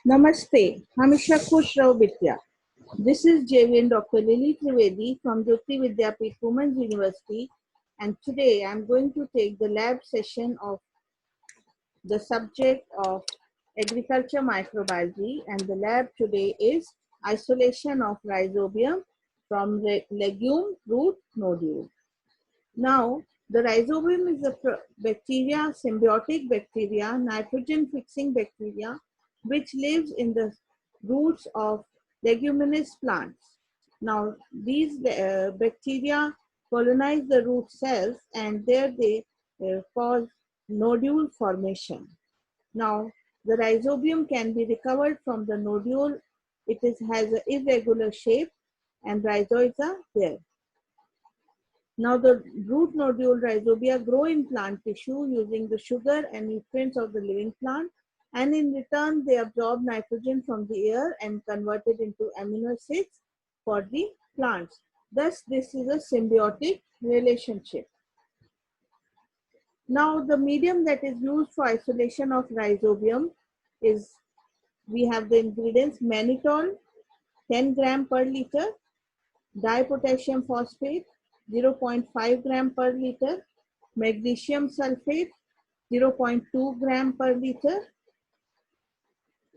Namaste, Hamisha Khush Rao Bitya. This is Jv'n Dr. Lily Trivedi from Jyoti Vidyapeeth Women's University, and today I'm going to take the lab session of the subject of agriculture microbiology, and the lab today is isolation of rhizobium from legume root nodule. Now, the rhizobium is a bacteria, symbiotic bacteria, nitrogen-fixing bacteria, which lives in the roots of leguminous plants. Now, these bacteria colonize the root cells, and there they cause nodule formation. Now, the rhizobium can be recovered from the nodule. It has an irregular shape, and rhizoids are there. Now, the root nodule rhizobia grow in plant tissue using the sugar and nutrients of the living plant, and in return they absorb nitrogen from the air and convert it into amino acids for the plants. Thus, this is a symbiotic relationship. Now, the medium that is used for isolation of rhizobium is, we have the ingredients: mannitol 10 gram per liter, dipotassium phosphate 0.5 gram per liter, magnesium sulfate 0.2 gram per liter,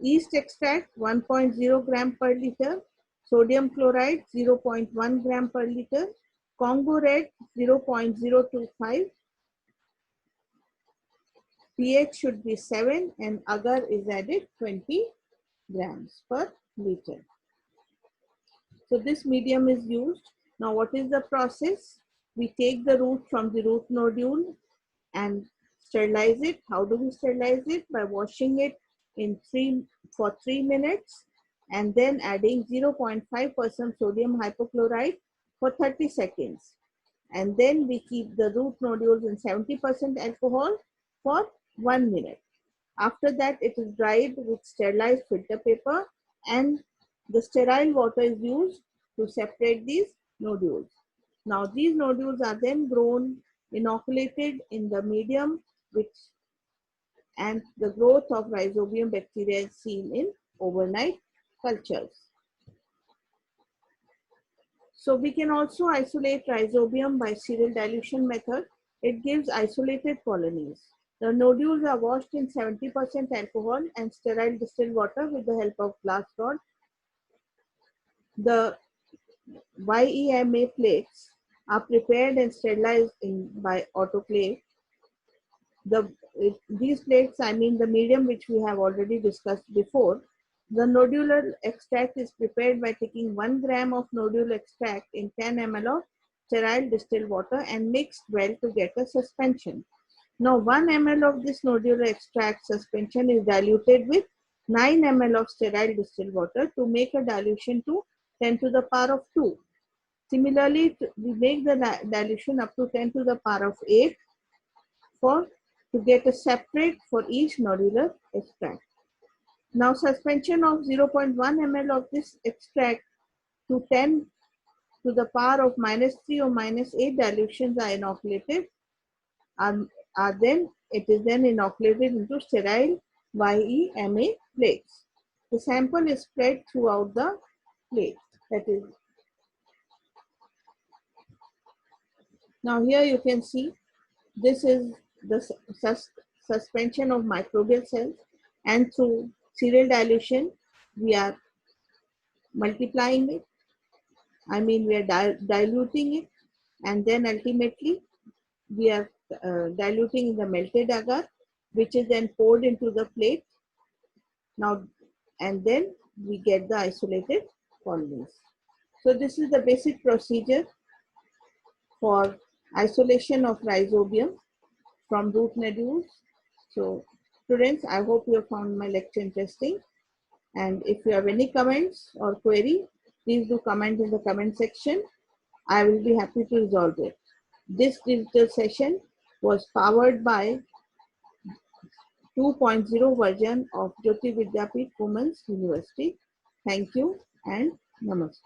yeast extract 1.0 gram per liter, sodium chloride 0.1 gram per liter, Congo red 0.025, pH should be 7, and agar is added 20 grams per liter. So this medium is used. Now what is the process? We take the root from the root nodule and sterilize it. How do we sterilize it? By washing it for 3 minutes and then adding 0.5% sodium hypochlorite for 30 seconds. And then we keep the root nodules in 70% alcohol for 1 minute. After that, it is dried with sterilized filter paper, and the sterile water is used to separate these nodules. Now, these nodules are then grown, inoculated in the medium, and the growth of rhizobium bacteria is seen in overnight cultures. So we can also isolate rhizobium by serial dilution method. It gives isolated colonies. The nodules are washed in 70% alcohol and sterile distilled water with the help of glass rod. The Jv'n plates are prepared and sterilized by autoclave. These plates, I mean the medium which we have already discussed before. The nodular extract is prepared by taking 1 gram of nodule extract in 10 ml of sterile distilled water and mixed well to get a suspension. Now 1 ml of this nodular extract suspension is diluted with 9 ml of sterile distilled water to make a dilution to 10 to the power of 2. Similarly, we make the dilution up to 10 to the power of 8 to get a separate for each nodular extract. Now suspension of 0.1 ml of this extract to 10 to the power of -3 or -8 dilutions are inoculated, it is then inoculated into sterile Jv'n plates. The sample is spread throughout the plate. Now here you can see this is the suspension of microbial cells, and through serial dilution we are multiplying it. I mean we are diluting it, and then ultimately we are diluting in the melted agar, which is then poured into the plate. Now, and then we get the isolated colonies. So this is the basic procedure for isolation of rhizobium from root nodules. So students, I hope you have found my lecture interesting. And if you have any comments or query, please do comment in the comment section. I will be happy to resolve it. This digital session was powered by 2.0 version of Jyoti Vidyapeeth Women's University. Thank you and namaste.